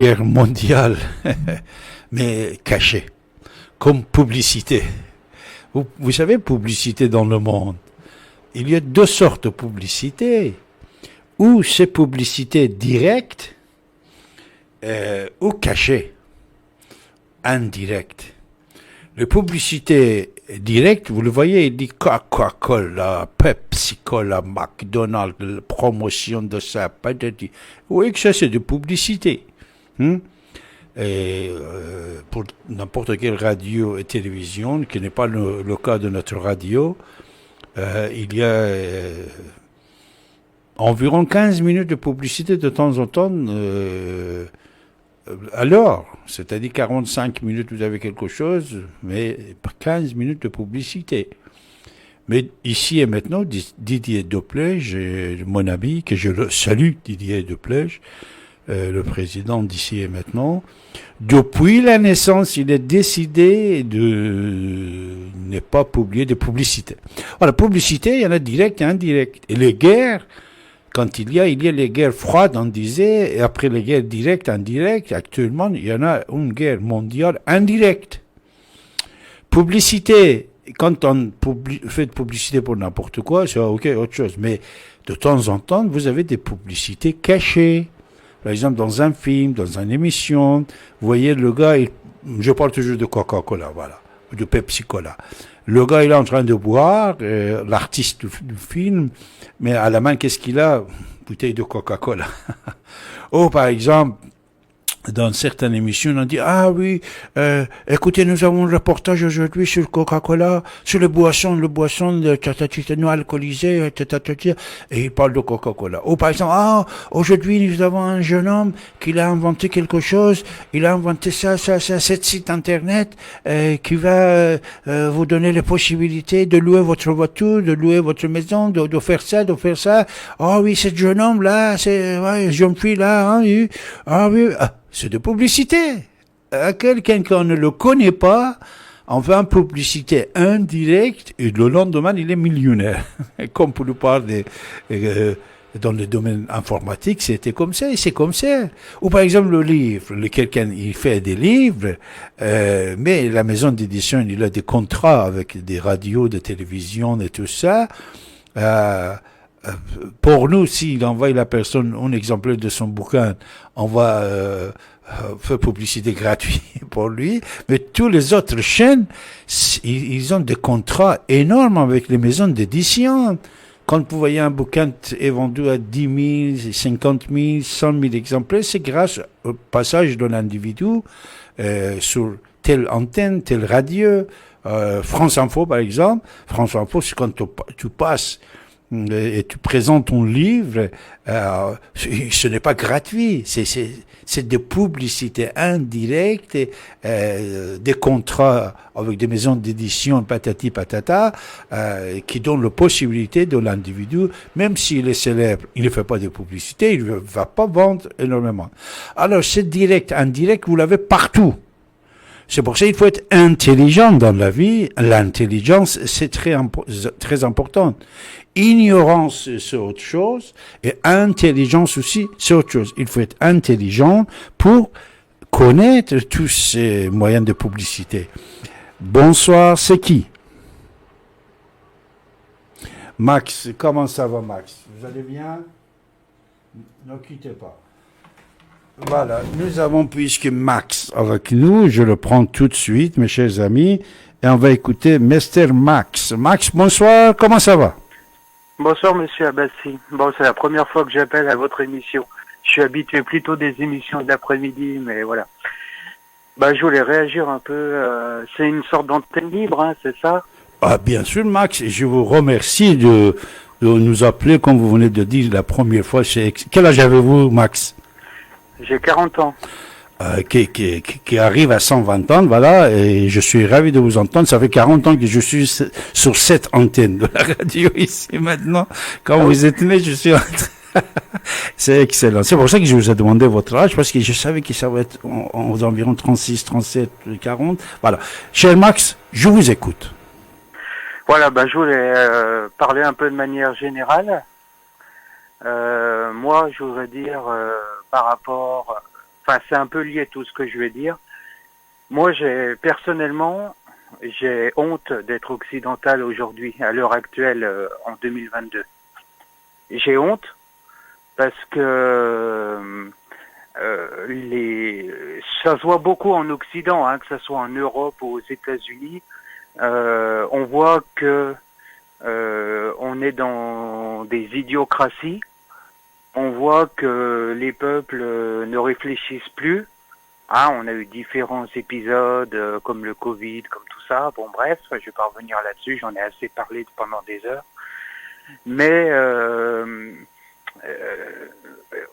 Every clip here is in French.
Guerre mondiale, mais cachée, comme publicité. Vous savez, publicité dans le monde. Il y a deux sortes de publicité. Ou c'est publicité directe, ou cachée, indirecte. La publicité directe, vous le voyez, il dit Coca-Cola, Pepsi-Cola, McDonald's, promotion de ça, patati. Vous voyez que ça, c'est de publicité. Hmm? Et pour n'importe quelle radio et télévision, qui n'est pas le cas de notre radio, il y a environ 15 minutes de publicité de temps en temps. Alors, c'est-à-dire 45 minutes, vous avez quelque chose, mais 15 minutes de publicité. Mais ici et maintenant, Didier Deplège, mon ami, que je le salue, Didier Deplège, le président d'ici et maintenant, depuis la naissance, il a décidé de ne pas publier de publicité. Alors, la publicité, il y en a direct et indirect. Et les guerres, quand il y a les guerres froides, on disait, et après les guerres directes, indirectes, actuellement, il y en a une guerre mondiale indirecte. Publicité, quand on fait de publicité pour n'importe quoi, c'est ok, autre chose. Mais de temps en temps, vous avez des publicités cachées. Par exemple, dans un film, dans une émission, vous voyez le gars, je parle toujours de Coca-Cola, voilà, de Pepsi-Cola. Le gars, il est en train de boire, l'artiste du film, mais à la main, qu'est-ce qu'il a? Bouteille de Coca-Cola. Ou par exemple, dans certaines émissions, on dit, ah oui, écoutez, nous avons un reportage aujourd'hui sur Coca-Cola, sur les boissons de non alcoolisées, et il parle de Coca-Cola. Ou par exemple, ah, aujourd'hui, nous avons un jeune homme qui a inventé quelque chose, il a inventé cet site internet, qui va vous donner les possibilités de louer votre voiture, de louer votre maison, de faire ça, de faire ça. Ah oui, ce jeune homme-là, jeune fille-là, hein, ah oui, c'est de publicité. À quelqu'un qu'on ne le connaît pas, on fait une publicité indirecte et le lendemain, il est millionnaire. Comme pour le part dans le domaine informatique, c'était comme ça et c'est comme ça. Ou par exemple le livre, quelqu'un il fait des livres, mais la maison d'édition il a des contrats avec des radios, des télévisions et tout ça. Pour nous, s'il envoie la personne un exemplaire de son bouquin, on va faire publicité gratuite pour lui. Mais tous les autres chaînes, ils ont des contrats énormes avec les maisons d'édition. Quand vous voyez un bouquin est vendu à 10 000, 50 000, 100 000 exemplaires, c'est grâce au passage d'un individu sur telle antenne, telle radio. France Info, par exemple. France Info, c'est quand tu passes et tu présentes ton livre, ce n'est pas gratuit, c'est des publicités indirectes, des contrats avec des maisons d'édition, patati patata, qui donnent la possibilité de l'individu, même s'il est célèbre, il ne fait pas de publicité, il ne va pas vendre énormément. Alors, c'est direct, indirect, vous l'avez partout. C'est pour ça qu'il faut être intelligent dans la vie. L'intelligence, c'est très important. Ignorance, c'est autre chose. Et intelligence aussi, c'est autre chose. Il faut être intelligent pour connaître tous ces moyens de publicité. Bonsoir, c'est qui? Max, comment ça va, Max? Vous allez bien? Ne quittez pas. Voilà, nous avons puisque Max avec nous, je le prends tout de suite, mes chers amis, et on va écouter Mr. Max. Max, bonsoir, comment ça va? Bonsoir Monsieur Abbassi. Bon, c'est la première fois que j'appelle à votre émission. Je suis habitué plutôt des émissions de l'après-midi, mais voilà. Je voulais réagir un peu. C'est une sorte d'antenne libre, hein, c'est ça? Ah, bien sûr, Max, et je vous remercie de nous appeler, comme vous venez de dire la première fois. Quel âge avez-vous, Max? J'ai 40 ans. Qui arrive à 120 ans, voilà, et je suis ravi de vous entendre. Ça fait 40 ans que je suis sur cette antenne de la radio ici maintenant. Quand vous êtes né, je suis en train... C'est excellent. C'est pour ça que je vous ai demandé votre âge, parce que je savais que ça va être aux environs 36, 37, 40. Voilà. Cher Max, je vous écoute. Voilà, je voulais parler un peu de manière générale. Moi, je voudrais dire par rapport enfin c'est un peu lié tout ce que je vais dire. Moi, personnellement, j'ai honte d'être occidental aujourd'hui, à l'heure actuelle, en 2022. J'ai honte parce que ça se voit beaucoup en Occident, hein, que ce soit en Europe ou aux États-Unis. On voit que on est dans des idiocraties. On voit que les peuples ne réfléchissent plus. Ah, on a eu différents épisodes comme le Covid, comme tout ça. Bon, bref, je vais pas revenir là-dessus. J'en ai assez parlé pendant des heures. Mais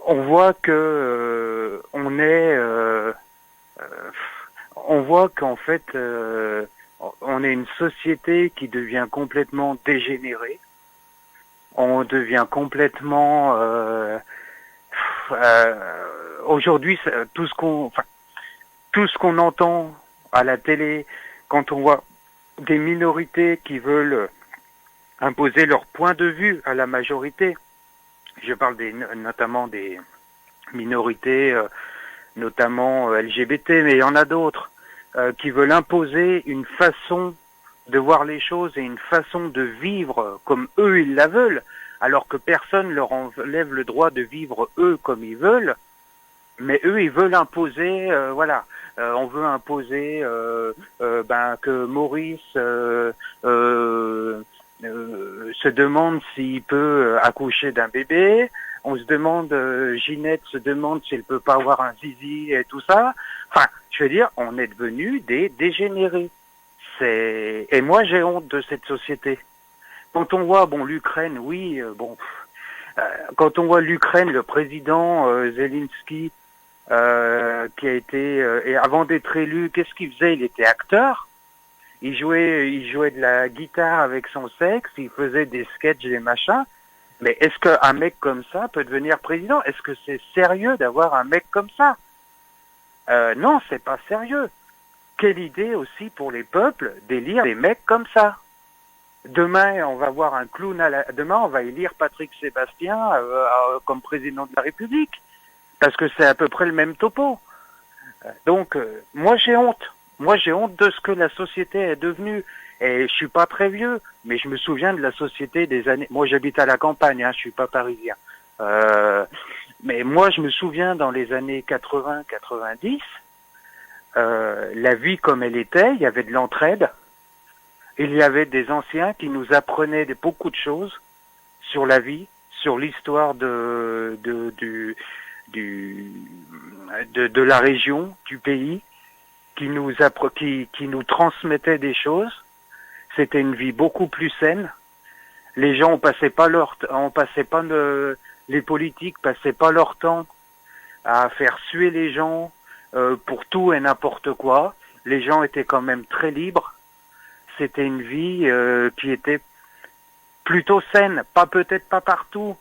on voit que on voit qu'en fait, on est une société qui devient complètement dégénérée. On devient complètement aujourd'hui tout ce qu'on entend à la télé, quand on voit des minorités qui veulent imposer leur point de vue à la majorité. Je parle notamment des minorités, notamment LGBT, mais il y en a d'autres qui veulent imposer une façon de voir les choses et une façon de vivre comme eux ils la veulent, alors que personne leur enlève le droit de vivre eux comme ils veulent. Mais eux, ils veulent imposer, voilà. On veut imposer que Maurice se demande s'il peut accoucher d'un bébé. On se demande, Ginette se demande si elle peut pas avoir un zizi et tout ça. Enfin, je veux dire, on est devenus des dégénérés. Et moi, j'ai honte de cette société. Quand on voit, bon, l'Ukraine, oui, quand on voit l'Ukraine, le président Zelensky, qui a été, et avant d'être élu, qu'est-ce qu'il faisait? Il était acteur. Il jouait de la guitare avec son sexe, il faisait des sketchs, des machins. Mais est-ce qu'un mec comme ça peut devenir président? Est-ce que c'est sérieux d'avoir un mec comme ça? Non, c'est pas sérieux. Quelle idée aussi pour les peuples d'élire des mecs comme ça. Demain, on va voir un clown demain, on va élire Patrick Sébastien comme président de la République. Parce que c'est à peu près le même topo. Donc, moi j'ai honte. Moi j'ai honte de ce que la société est devenue. Et je suis pas très vieux, mais je me souviens de la société des années... Moi j'habite à la campagne, hein, je suis pas parisien. Mais moi je me souviens dans les années 80-90, la vie comme elle était, il y avait de l'entraide. Il y avait des anciens qui nous apprenaient beaucoup de choses sur la vie, sur l'histoire de la région, du pays, qui nous transmettaient des choses. C'était une vie beaucoup plus saine. Les gens les politiques passaient pas leur temps à faire suer les gens pour tout et n'importe quoi. Les gens étaient quand même très libres. C'était une vie qui était plutôt saine, peut-être pas partout,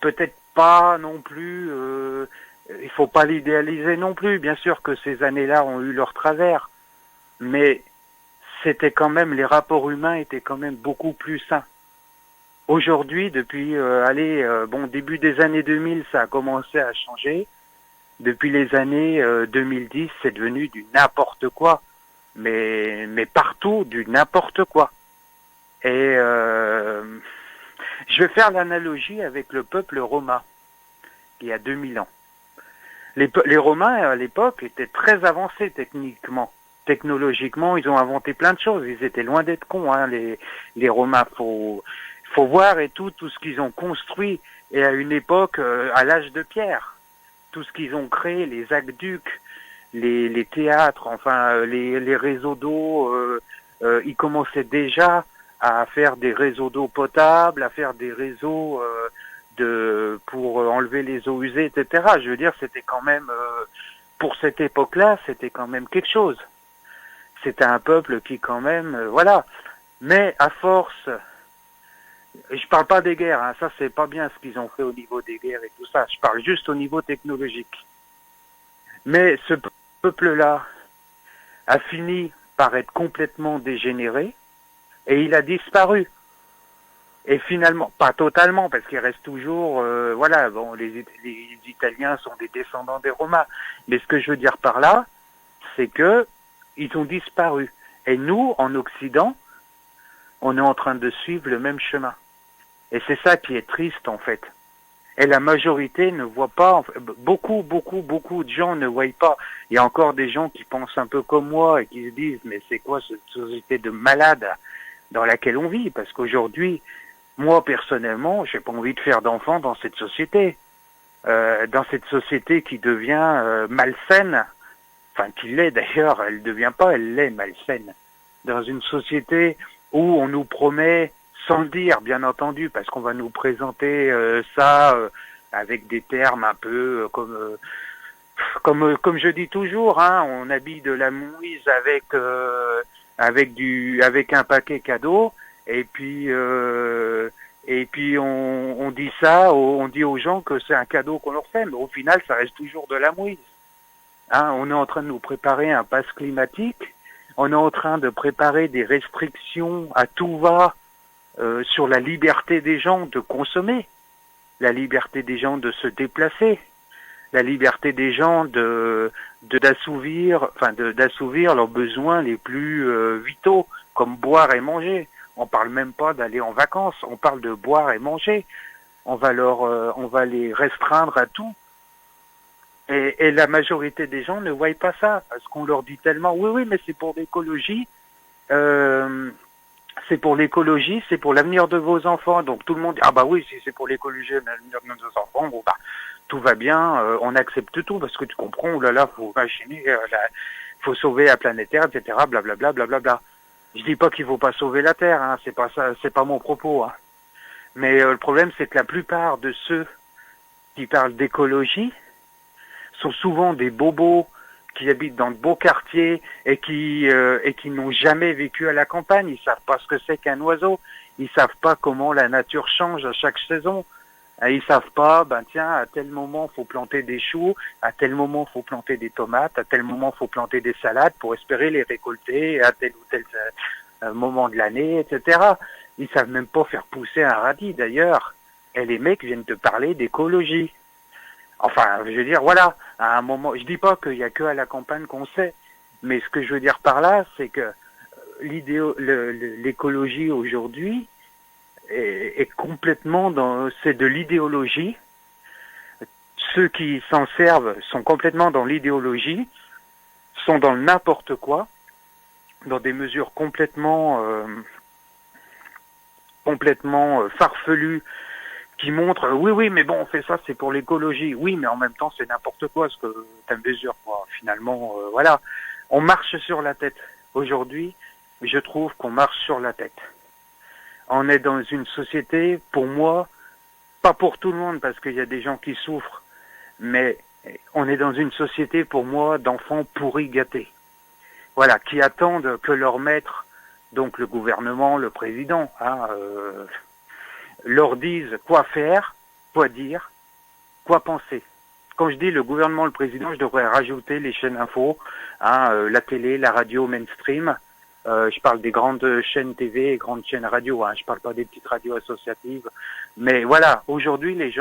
peut-être pas non plus, il faut pas l'idéaliser non plus, bien sûr que ces années-là ont eu leur travers, mais c'était quand même, les rapports humains étaient quand même beaucoup plus sains. Aujourd'hui, depuis, début des années 2000, ça a commencé à changer. Depuis les années 2010, c'est devenu du n'importe quoi. Mais partout, du n'importe quoi. Et je vais faire l'analogie avec le peuple romain, il y a 2000 ans. Les Romains, à l'époque, étaient très avancés technologiquement, ils ont inventé plein de choses. Ils étaient loin d'être cons, hein, les Romains. Faut voir et tout ce qu'ils ont construit. Et à une époque, à l'âge de pierre, tout ce qu'ils ont créé, les aqueducs, les théâtres, enfin les réseaux d'eau, ils commençaient déjà à faire des réseaux d'eau potable, à faire des réseaux pour enlever les eaux usées, etc. Je veux dire, c'était quand même, pour cette époque-là, c'était quand même quelque chose. C'était un peuple qui quand même, voilà. Mais à force, je parle pas des guerres, hein, ça c'est pas bien ce qu'ils ont fait au niveau des guerres et tout ça. Je parle juste au niveau technologique. Mais ce peuple-là a fini par être complètement dégénéré et il a disparu. Et finalement, pas totalement, parce qu'il reste toujours, voilà, bon, les Italiens sont des descendants des Romains. Mais ce que je veux dire par là, c'est que ils ont disparu. Et nous, en Occident, on est en train de suivre le même chemin. Et c'est ça qui est triste, en fait. Et la majorité ne voit pas, beaucoup de gens ne voient pas. Il y a encore des gens qui pensent un peu comme moi et qui se disent, mais c'est quoi cette société de malades dans laquelle on vit? Parce qu'aujourd'hui, moi, personnellement, j'ai pas envie de faire d'enfants dans cette société. Dans cette société qui devient malsaine, enfin qui l'est d'ailleurs, elle ne devient pas, elle l'est malsaine. Dans une société où on nous promet, sans le dire bien entendu, parce qu'on va nous présenter ça avec des termes un peu comme je dis toujours, hein, on habille de la mouise avec un paquet cadeau. Et puis on dit ça, on dit aux gens que c'est un cadeau qu'on leur fait, mais au final ça reste toujours de la mouise. Hein, on est en train de nous préparer un pass climatique, on est en train de préparer des restrictions à tout va sur la liberté des gens de consommer, la liberté des gens de se déplacer, la liberté des gens d'assouvir leurs besoins les plus vitaux, comme boire et manger. On parle même pas d'aller en vacances, on parle de boire et manger. On va les restreindre à tout. Et la majorité des gens ne voient pas ça, parce qu'on leur dit tellement, oui, mais c'est pour l'écologie, c'est pour l'avenir de vos enfants. Donc tout le monde dit, ah bah oui, si c'est pour l'écologie, l'avenir de nos enfants, bon bah, tout va bien, on accepte tout, parce que tu comprends, oh là là, faut machiner, faut sauver la planète Terre, etc., blablabla, blablabla. Je dis pas qu'il faut pas sauver la Terre, hein, c'est pas ça, c'est pas mon propos, hein. Mais le problème, c'est que la plupart de ceux qui parlent d'écologie sont souvent des bobos qui habitent dans de beaux quartiers et qui n'ont jamais vécu à la campagne. Ils savent pas ce que c'est qu'un oiseau. Ils savent pas comment la nature change à chaque saison. Et ils savent pas, ben tiens, à tel moment faut planter des choux, à tel moment faut planter des tomates, à tel moment faut planter des salades pour espérer les récolter à tel ou tel moment de l'année, etc. Ils savent même pas faire pousser un radis d'ailleurs. Et les mecs viennent te parler d'écologie. Enfin, je veux dire, voilà, à un moment, je dis pas qu'il y a que à la campagne qu'on sait, mais ce que je veux dire par là, c'est que l'écologie aujourd'hui est complètement c'est de l'idéologie. Ceux qui s'en servent sont complètement dans l'idéologie, sont dans le n'importe quoi, dans des mesures complètement farfelues, qui montrent, oui, mais bon, on fait ça, c'est pour l'écologie. Oui, mais en même temps, c'est n'importe quoi, ce que tu mesures, quoi. Finalement, voilà. On marche sur la tête. Aujourd'hui, je trouve qu'on marche sur la tête. On est dans une société, pour moi, pas pour tout le monde, parce qu'il y a des gens qui souffrent, mais on est dans une société, pour moi, d'enfants pourris gâtés. Voilà, qui attendent que leur maître, donc le gouvernement, le président, leur disent quoi faire, quoi dire, quoi penser. Quand je dis le gouvernement, le président, je devrais rajouter les chaînes info, la télé, la radio mainstream. Je parle des grandes chaînes TV et grandes chaînes radio. Je parle pas des petites radios associatives. Mais voilà, aujourd'hui, les gens